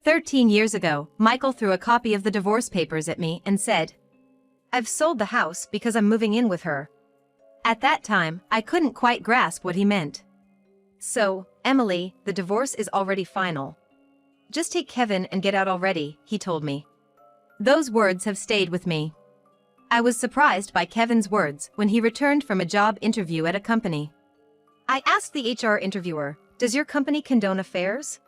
13 years ago, Michael threw a copy of the divorce papers at me and said, "I've sold the house because I'm moving in with her." At that time, I couldn't quite grasp what he meant. "So, Emily, the divorce is already final. Just take Kevin and get out already," he told me. Those words have stayed with me. I was surprised by Kevin's words when he returned from a job interview at a company. I asked the HR interviewer, "Does your company condone affairs?"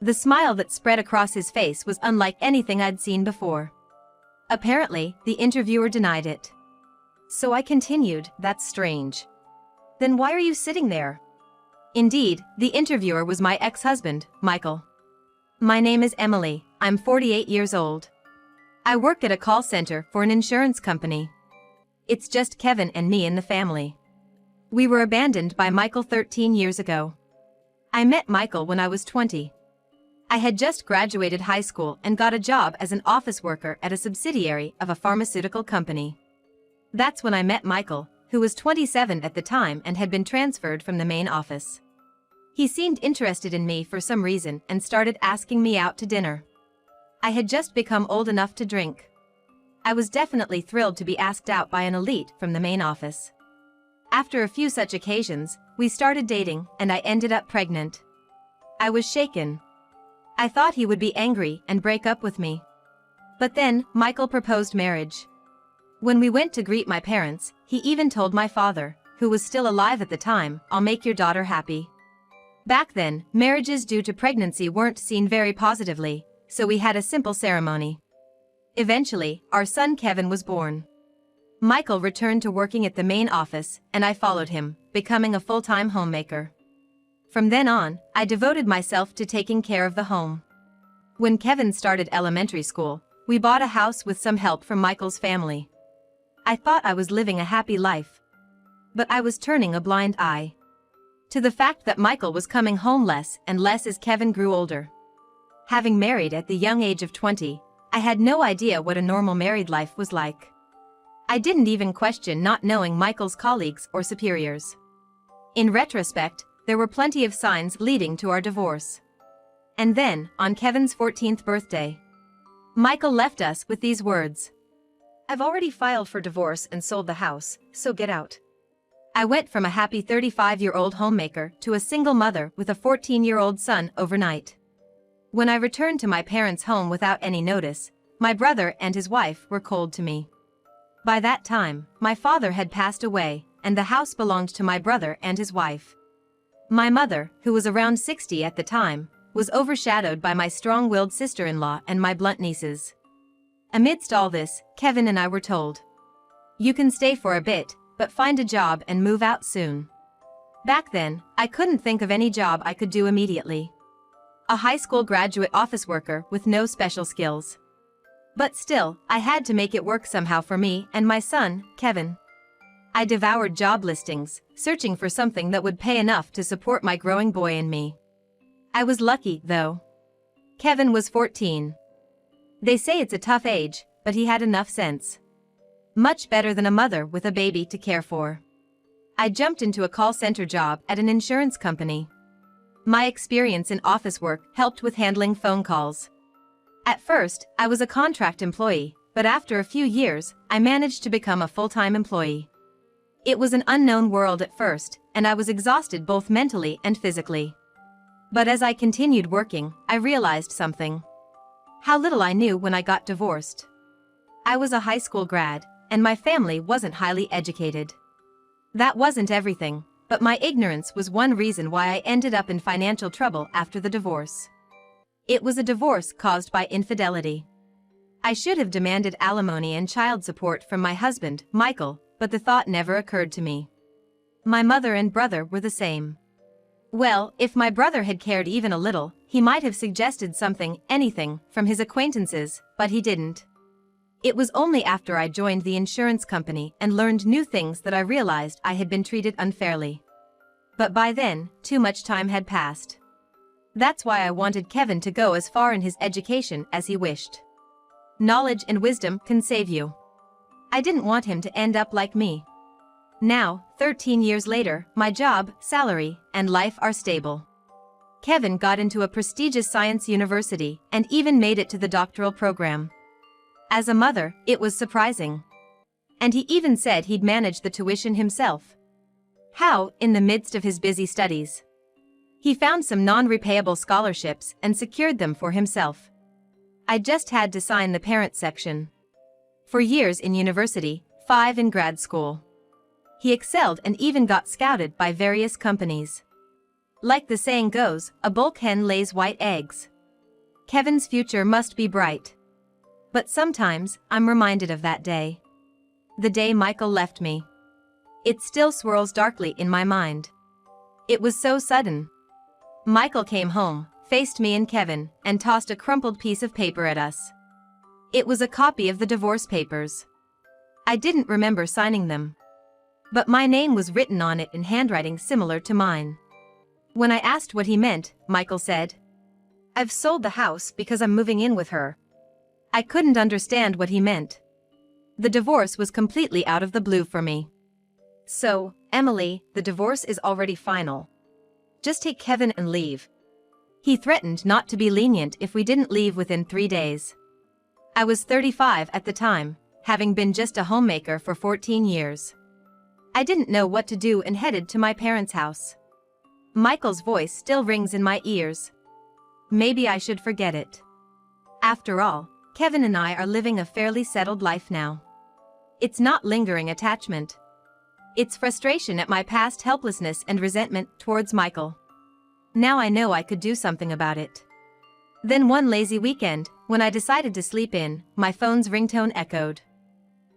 The smile that spread across his face was unlike anything I'd seen before. Apparently, the interviewer denied it. So I continued, "That's strange. Then why are you sitting there?" Indeed, the interviewer was my ex-husband, Michael. "My name is Emily, I'm 48 years old. I work at a call center for an insurance company. It's just Kevin and me in the family. We were abandoned by Michael 13 years ago. I met Michael when I was 20. I had just graduated high school and got a job as an office worker at a subsidiary of a pharmaceutical company. That's when I met Michael, who was 27 at the time and had been transferred from the main office. He seemed interested in me for some reason and started asking me out to dinner. I had just become old enough to drink. I was definitely thrilled to be asked out by an elite from the main office. After a few such occasions, we started dating and I ended up pregnant. I was shaken. I thought he would be angry and break up with me. But then, Michael proposed marriage. When we went to greet my parents, he even told my father, who was still alive at the time, "I'll make your daughter happy." Back then, marriages due to pregnancy weren't seen very positively, so we had a simple ceremony. Eventually, our son Kevin was born. Michael returned to working at the main office, and I followed him, becoming a full-time homemaker. From then on, I devoted myself to taking care of the home. When Kevin started elementary school, we bought a house with some help from Michael's family. I thought I was living a happy life. But I was turning a blind eye to the fact that Michael was coming home less and less as Kevin grew older. Having married at the young age of 20, I had no idea what a normal married life was like. I didn't even question not knowing Michael's colleagues or superiors. In retrospect, there were plenty of signs leading to our divorce. And then, on Kevin's 14th birthday, Michael left us with these words: "I've already filed for divorce and sold the house, so get out." I went from a happy 35-year-old homemaker to a single mother with a 14-year-old son overnight. When I returned to my parents' home without any notice, my brother and his wife were cold to me. By that time, my father had passed away, and the house belonged to my brother and his wife. My mother, who was around 60 at the time, was overshadowed by my strong-willed sister-in-law and my blunt nieces. Amidst all this, Kevin and I were told, "You can stay for a bit, but find a job and move out soon." Back then, I couldn't think of any job I could do immediately. A high school graduate office worker with no special skills. But still, I had to make it work somehow for me and my son, Kevin. I devoured job listings, searching for something that would pay enough to support my growing boy and me. I was lucky, though. Kevin was 14. They say it's a tough age, but he had enough sense. Much better than a mother with a baby to care for. I jumped into a call center job at an insurance company. My experience in office work helped with handling phone calls. At first, I was a contract employee, but after a few years, I managed to become a full-time employee. It was an unknown world at first, and I was exhausted both mentally and physically. But as I continued working, I realized something. How little I knew when I got divorced. I was a high school grad, and my family wasn't highly educated. That wasn't everything, but my ignorance was one reason why I ended up in financial trouble after the divorce. It was a divorce caused by infidelity. I should have demanded alimony and child support from my husband, Michael, but the thought never occurred to me. My mother and brother were the same. Well, if my brother had cared even a little, he might have suggested something, anything, from his acquaintances, but he didn't. It was only after I joined the insurance company and learned new things that I realized I had been treated unfairly. But by then, too much time had passed. That's why I wanted Kevin to go as far in his education as he wished. Knowledge and wisdom can save you. I didn't want him to end up like me. Now, 13 years later, my job, salary, and life are stable. Kevin got into a prestigious science university and even made it to the doctoral program. As a mother, it was surprising. And he even said he'd manage the tuition himself. How, in the midst of his busy studies? He found some non-repayable scholarships and secured them for himself. I just had to sign the parent section. 4 years in university, 5 in grad school. He excelled and even got scouted by various companies. Like the saying goes, a bulk hen lays white eggs. Kevin's future must be bright. But sometimes, I'm reminded of that day. The day Michael left me. It still swirls darkly in my mind. It was so sudden. Michael came home, faced me and Kevin, and tossed a crumpled piece of paper at us. It was a copy of the divorce papers. I didn't remember signing them. But my name was written on it in handwriting similar to mine. When I asked what he meant, Michael said, "I've sold the house because I'm moving in with her." I couldn't understand what he meant. The divorce was completely out of the blue for me. "So, Emily, the divorce is already final. Just take Kevin and leave." He threatened not to be lenient if we didn't leave within 3 days. I was 35 at the time, having been just a homemaker for 14 years. I didn't know what to do and headed to my parents' house. Michael's voice still rings in my ears. Maybe I should forget it. After all, Kevin and I are living a fairly settled life now. It's not lingering attachment. It's frustration at my past helplessness and resentment towards Michael. Now I know I could do something about it. Then one lazy weekend, when I decided to sleep in, my phone's ringtone echoed.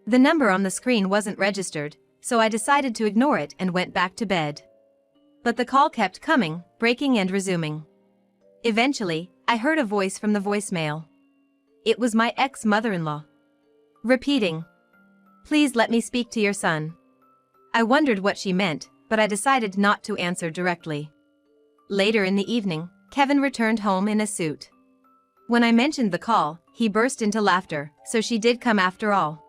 The number on the screen wasn't registered, so I decided to ignore it and went back to bed. But the call kept coming, breaking and resuming. Eventually, I heard a voice from the voicemail. It was my ex-mother-in-law. Repeating, "Please let me speak to your son." I wondered what she meant, but I decided not to answer directly. Later in the evening, Kevin returned home in a suit. When I mentioned the call, he burst into laughter, so she did come after all.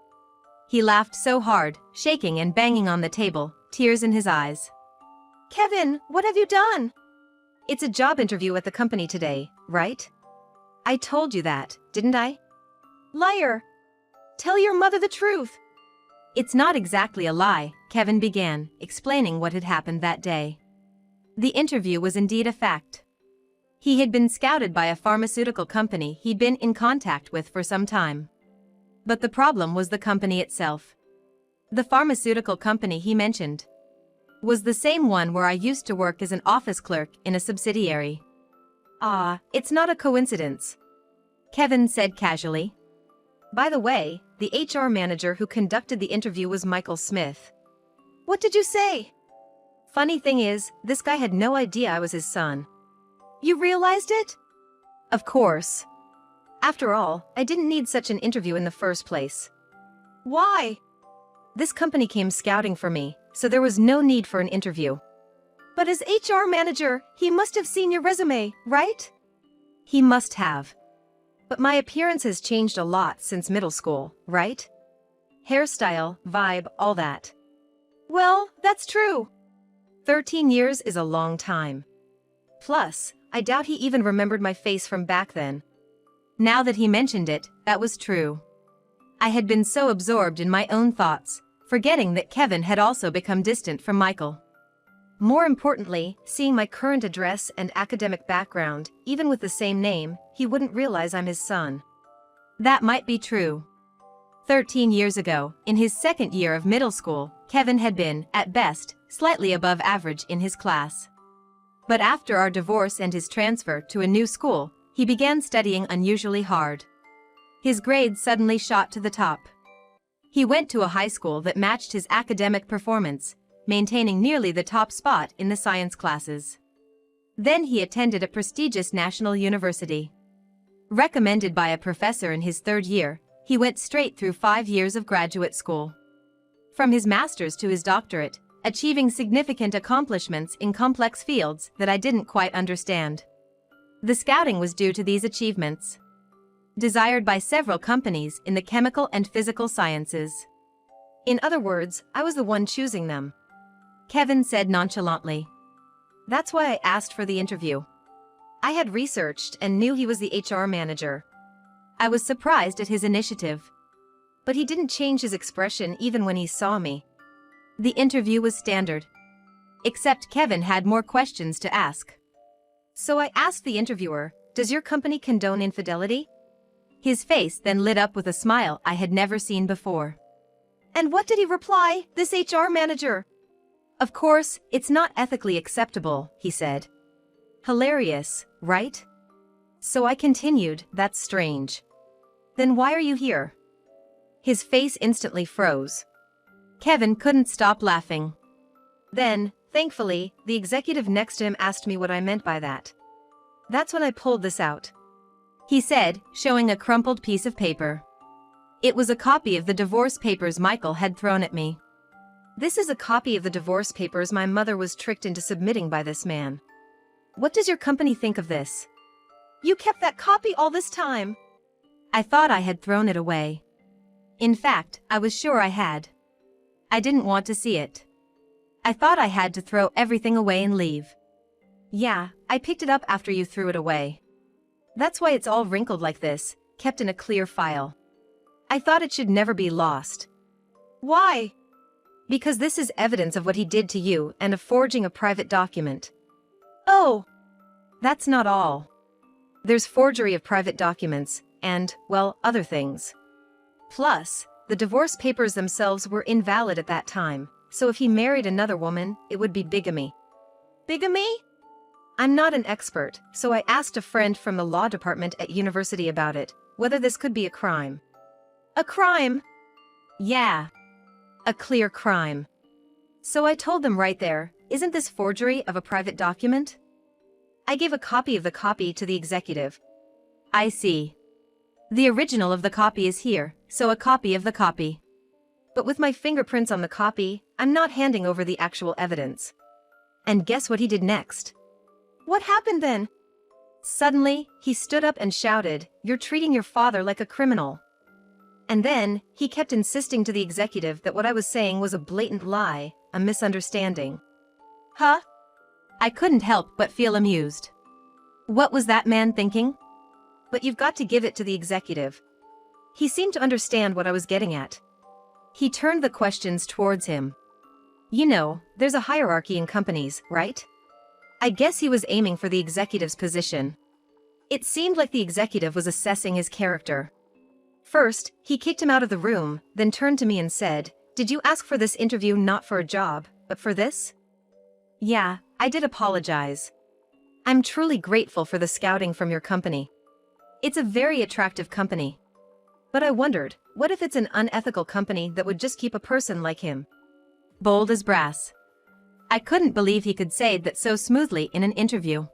He laughed so hard, shaking and banging on the table, tears in his eyes. "Kevin, what have you done?" "It's a job interview at the company today, right? I told you that, didn't I?" "Liar! Tell your mother the truth." "It's not exactly a lie," Kevin began, explaining what had happened that day. The interview was indeed a fact. He had been scouted by a pharmaceutical company he'd been in contact with for some time. But the problem was the company itself. The pharmaceutical company he mentioned was the same one where I used to work as an office clerk in a subsidiary. "Ah, it's not a coincidence," Kevin said casually. "By the way, the HR manager who conducted the interview was Michael Smith." "What did you say?" "Funny thing is, this guy had no idea I was his son." "You realized it?" "Of course. After all, I didn't need such an interview in the first place." "Why?" "This company came scouting for me, so there was no need for an interview." "But as HR manager, he must have seen your resume, right?" "He must have. But my appearance has changed a lot since middle school, right? Hairstyle, vibe, all that." "Well, that's true." 13 years is a long time. Plus, I doubt he even remembered my face from back then. Now that he mentioned it, that was true. I had been so absorbed in my own thoughts, forgetting that Kevin had also become distant from Michael. More importantly, seeing my current address and academic background, even with the same name, he wouldn't realize I'm his son. That might be true. 13 years ago, in his second year of middle school, Kevin had been, at best, slightly above average in his class. But after our divorce and his transfer to a new school, he began studying unusually hard. His grades suddenly shot to the top. He went to a high school that matched his academic performance, maintaining nearly the top spot in the science classes. Then he attended a prestigious national university. Recommended by a professor in his 3rd year, he went straight through 5 years of graduate school. From his master's to his doctorate, achieving significant accomplishments in complex fields that I didn't quite understand. The scouting was due to these achievements. Desired by several companies in the chemical and physical sciences. In other words, I was the one choosing them. Kevin said nonchalantly. That's why I asked for the interview. I had researched and knew he was the HR manager. I was surprised at his initiative. But he didn't change his expression even when he saw me. The interview was standard. Except Kevin had more questions to ask. So I asked the interviewer, "Does your company condone infidelity?" His face then lit up with a smile I had never seen before. And what did he reply, this HR manager? "Of course, it's not ethically acceptable," he said. Hilarious, right? So I continued, "That's strange. Then why are you here?" His face instantly froze. Kevin couldn't stop laughing. Then, thankfully, the executive next to him asked me what I meant by that. That's when I pulled this out. He said, showing a crumpled piece of paper. It was a copy of the divorce papers Michael had thrown at me. "This is a copy of the divorce papers my mother was tricked into submitting by this man. What does your company think of this?" "You kept that copy all this time?" I thought I had thrown it away. In fact, I was sure I had. I didn't want to see it. I thought I had to throw everything away and leave. "Yeah, I picked it up after you threw it away. That's why it's all wrinkled like this, kept in a clear file. I thought it should never be lost." "Why?" "Because this is evidence of what he did to you and of forging a private document." "Oh." "That's not all. There's forgery of private documents and, well, other things. Plus, the divorce papers themselves were invalid at that time, so if he married another woman, it would be bigamy." "Bigamy?" I'm not an expert, so I asked a friend from the law department at university about it, whether this could be a crime. "A crime?" "Yeah. A clear crime." So I told them right there, "Isn't this forgery of a private document?" I gave a copy of the copy to the executive. "I see. The original of the copy is here, so a copy of the copy. But with my fingerprints on the copy, I'm not handing over the actual evidence." And guess what he did next? "What happened then?" Suddenly, he stood up and shouted, "You're treating your father like a criminal." And then, he kept insisting to the executive that what I was saying was a blatant lie, a misunderstanding. Huh? I couldn't help but feel amused. What was that man thinking? But you've got to give it to the executive. He seemed to understand what I was getting at. He turned the questions towards him. You know, there's a hierarchy in companies, right? I guess he was aiming for the executive's position. It seemed like the executive was assessing his character. First, he kicked him out of the room, then turned to me and said, "Did you ask for this interview not for a job, but for this?" Yeah, I did apologize. I'm truly grateful for the scouting from your company. It's a very attractive company. But I wondered, what if it's an unethical company that would just keep a person like him? Bold as brass. I couldn't believe he could say that so smoothly in an interview.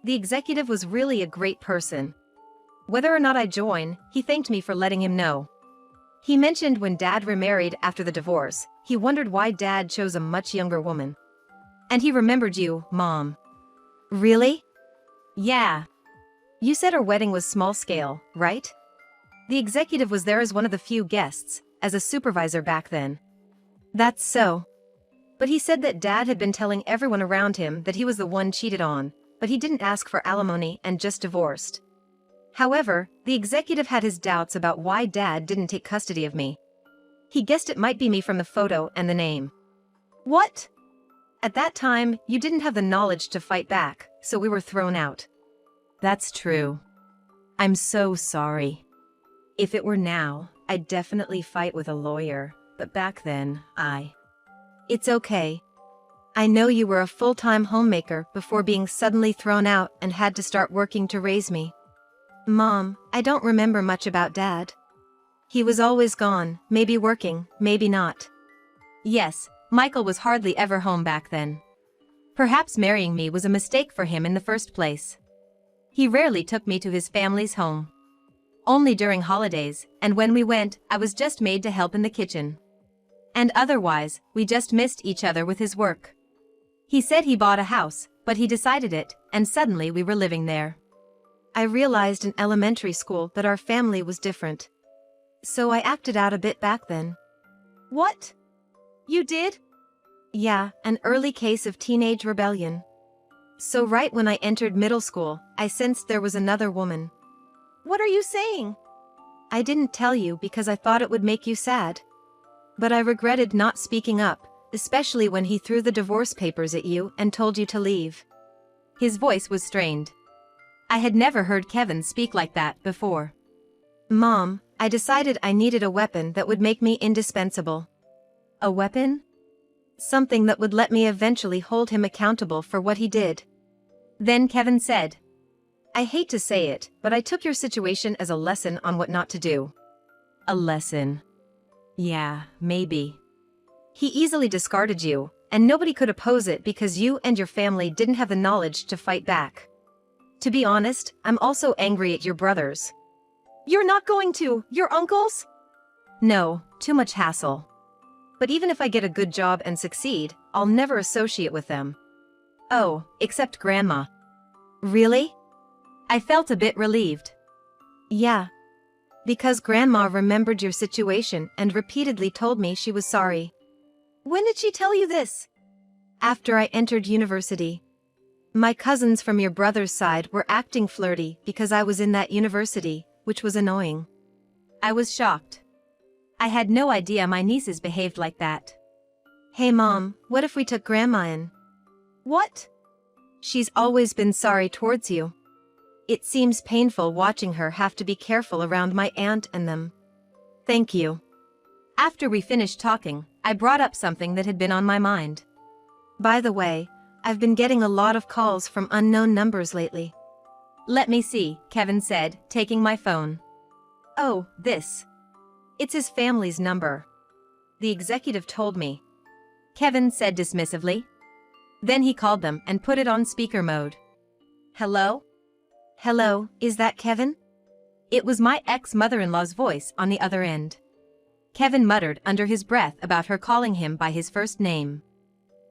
The executive was really a great person. Whether or not I join, he thanked me for letting him know. He mentioned when Dad remarried after the divorce, he wondered why Dad chose a much younger woman. And he remembered you, Mom. Really? Yeah. You said our wedding was small scale, right? The executive was there as one of the few guests, as a supervisor back then. That's so. But he said that Dad had been telling everyone around him that he was the one cheated on, but he didn't ask for alimony and just divorced. However, the executive had his doubts about why Dad didn't take custody of me. He guessed it might be me from the photo and the name. What? At that time, you didn't have the knowledge to fight back, so we were thrown out. That's true. I'm so sorry. If it were now, I'd definitely fight with a lawyer, but back then, It's okay. I know you were a full-time homemaker before being suddenly thrown out and had to start working to raise me. Mom, I don't remember much about Dad. He was always gone, maybe working, maybe not. Yes, Michael was hardly ever home back then. Perhaps marrying me was a mistake for him in the first place. He rarely took me to his family's home. Only during holidays, and when we went, I was just made to help in the kitchen. And otherwise, we just missed each other with his work. He said he bought a house, but he decided it, and suddenly we were living there. I realized in elementary school that our family was different. So I acted out a bit back then. What? You did? Yeah, an early case of teenage rebellion. So right when I entered middle school, I sensed there was another woman. What are you saying? I didn't tell you because I thought it would make you sad. But I regretted not speaking up, especially when he threw the divorce papers at you and told you to leave. His voice was strained. I had never heard Kevin speak like that before. Mom, I decided I needed a weapon that would make me indispensable. A weapon? Something that would let me eventually hold him accountable for what he did. Then Kevin said, I hate to say it, but I took your situation as a lesson on what not to do. A lesson. Yeah, maybe. He easily discarded you, and nobody could oppose it because you and your family didn't have the knowledge to fight back. To be honest, I'm also angry at your brothers. You're not going to, your uncles? No, too much hassle. But even if I get a good job and succeed, I'll never associate with them. Oh, except Grandma. Really? I felt a bit relieved. Yeah. Because Grandma remembered your situation and repeatedly told me she was sorry. When did she tell you this? After I entered university. My cousins from your brother's side were acting flirty because I was in that university, which was annoying. I was shocked. I had no idea my nieces behaved like that. Hey Mom, what if we took Grandma in? What? She's always been sorry towards you. It seems painful watching her have to be careful around my aunt and them. Thank you. After we finished talking, I brought up something that had been on my mind. By the way, I've been getting a lot of calls from unknown numbers lately. Let me see, Kevin said, taking my phone. Oh, this. It's his family's number. The executive told me. Kevin said dismissively. Then he called them and put it on speaker mode. Hello? Hello, is that Kevin? It was my ex-mother-in-law's voice on the other end. Kevin muttered under his breath about her calling him by his first name.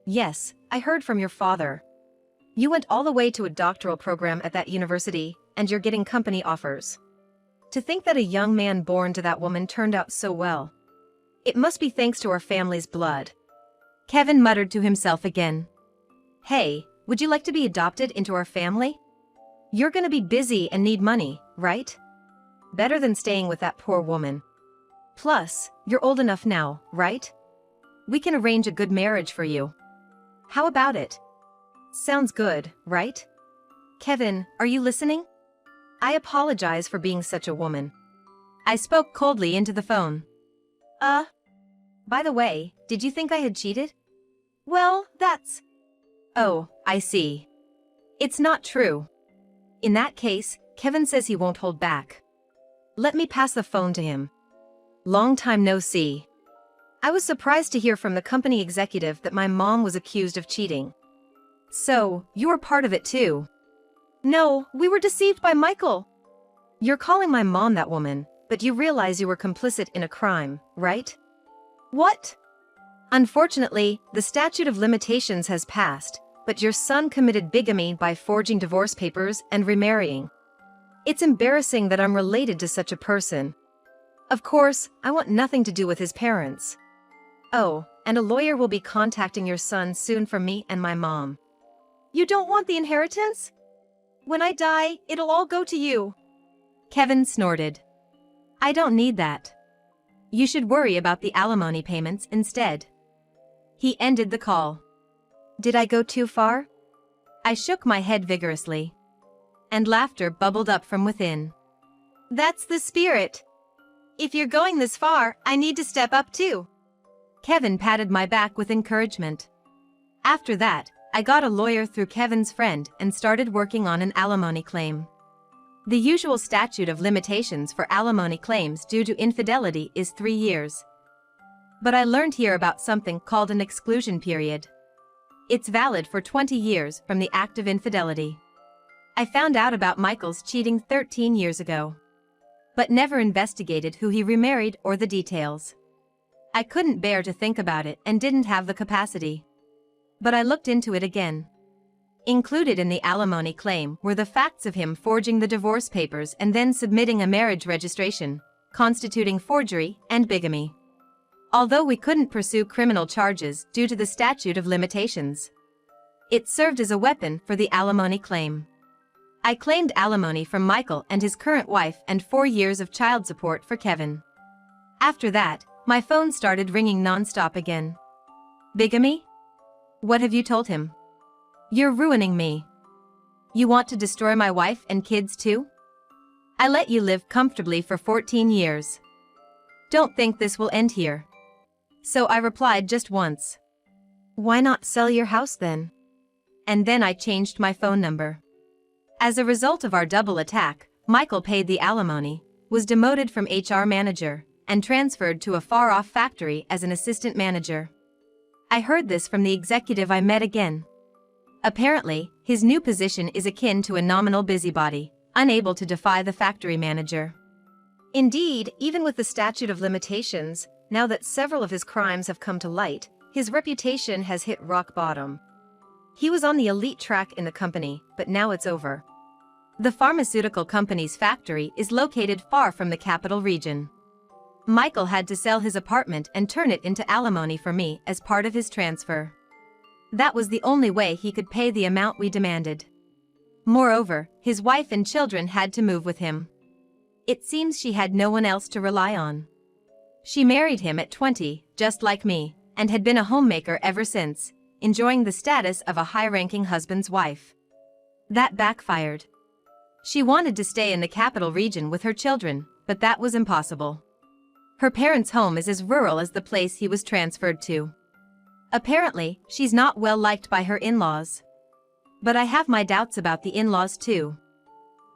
Yes, I heard from your father. You went all the way to a doctoral program at that university, and you're getting company offers. To think that a young man born to that woman turned out so well. It must be thanks to our family's blood. Kevin muttered to himself again. Hey, would you like to be adopted into our family? You're gonna be busy and need money, right? Better than staying with that poor woman. Plus, you're old enough now, right? We can arrange a good marriage for you. How about it? Sounds good, right? Kevin, are you listening? I apologize for being such a woman. I spoke coldly into the phone. By the way, did you think I had cheated? Well, that's... Oh, I see. It's not true. In that case, Kevin says he won't hold back. Let me pass the phone to him. Long time no see. I was surprised to hear from the company executive that my mom was accused of cheating. So, you were part of it too? No, we were deceived by Michael. You're calling my mom that woman, but you realize you were complicit in a crime, right? What? Unfortunately, the statute of limitations has passed, but your son committed bigamy by forging divorce papers and remarrying. It's embarrassing that I'm related to such a person. Of course, I want nothing to do with his parents. Oh, and a lawyer will be contacting your son soon for me and my mom. You don't want the inheritance? When I die, it'll all go to you. Kevin snorted. I don't need that. You should worry about the alimony payments instead. He ended the call. Did I go too far? I shook my head vigorously. And laughter bubbled up from within. That's the spirit. If you're going this far, I need to step up too. Kevin patted my back with encouragement. After that, I got a lawyer through Kevin's friend and started working on an alimony claim. The usual statute of limitations for alimony claims due to infidelity is 3 years. But I learned here about something called an exclusion period. It's valid for 20 years from the act of infidelity. I found out about Michael's cheating 13 years ago, but never investigated who he remarried or the details. I couldn't bear to think about it and didn't have the capacity. But I looked into it again. Included in the alimony claim were the facts of him forging the divorce papers and then submitting a marriage registration, constituting forgery and bigamy. Although we couldn't pursue criminal charges due to the statute of limitations. It served as a weapon for the alimony claim. I claimed alimony from Michael and his current wife and 4 years of child support for Kevin. After that, my phone started ringing non-stop again. Bigamy? What have you told him? You're ruining me. You want to destroy my wife and kids too? I let you live comfortably for 14 years. Don't think this will end here. So I replied just once. Why not sell your house then? And then I changed my phone number. As a result of our double attack, Michael paid the alimony, was demoted from HR manager, and transferred to a far-off factory as an assistant manager. I heard this from the executive I met again. Apparently, his new position is akin to a nominal busybody, unable to defy the factory manager. Indeed, even with the statute of limitations, now that several of his crimes have come to light, his reputation has hit rock bottom. He was on the elite track in the company, but now it's over. The pharmaceutical company's factory is located far from the capital region. Michael had to sell his apartment and turn it into alimony for me as part of his transfer. That was the only way he could pay the amount we demanded. Moreover, his wife and children had to move with him. It seems she had no one else to rely on. She married him at 20, just like me, and had been a homemaker ever since, enjoying the status of a high-ranking husband's wife. That backfired. She wanted to stay in the capital region with her children, but that was impossible. Her parents' home is as rural as the place he was transferred to. Apparently, she's not well liked by her in-laws. But I have my doubts about the in-laws too.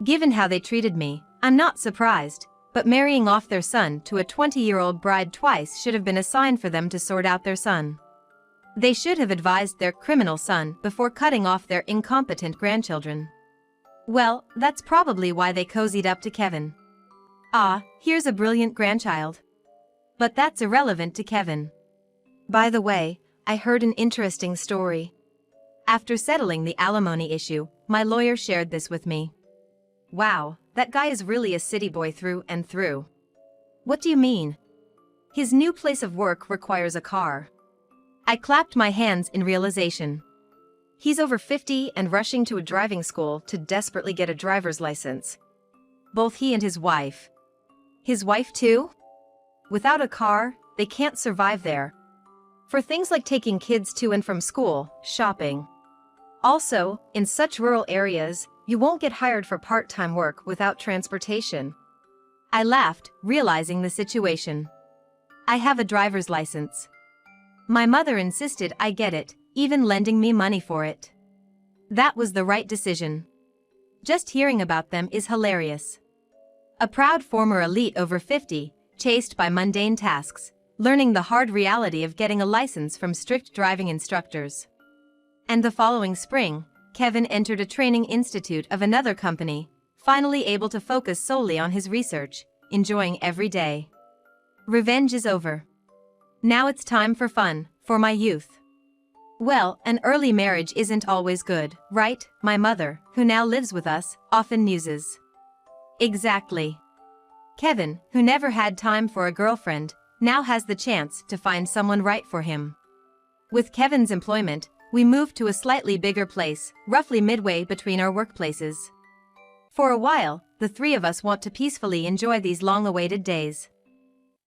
Given how they treated me, I'm not surprised, but marrying off their son to a 20-year-old bride twice should have been a sign for them to sort out their son. They should have advised their criminal son before cutting off their incompetent grandchildren. Well, that's probably why they cozied up to Kevin. Ah, here's a brilliant grandchild. But that's irrelevant to Kevin. By the way, I heard an interesting story. After settling the alimony issue, my lawyer shared this with me. Wow, that guy is really a city boy through and through. What do you mean? His new place of work requires a car. I clapped my hands in realization. He's over 50 and rushing to a driving school to desperately get a driver's license. Both he and his wife. His wife too? Without a car, they can't survive there. For things like taking kids to and from school, shopping. Also, in such rural areas, you won't get hired for part-time work without transportation. I laughed, realizing the situation. I have a driver's license. My mother insisted I get it, even lending me money for it. That was the right decision. Just hearing about them is hilarious. A proud former elite over 50, chased by mundane tasks, learning the hard reality of getting a license from strict driving instructors. And the following spring, Kevin entered a training institute of another company, finally able to focus solely on his research, enjoying every day. Revenge is over. Now it's time for fun, for my youth. Well, an early marriage isn't always good, right? My mother, who now lives with us, often muses. Exactly. Kevin, who never had time for a girlfriend, now has the chance to find someone right for him. With Kevin's employment, we moved to a slightly bigger place, roughly midway between our workplaces. For a while, the three of us want to peacefully enjoy these long-awaited days.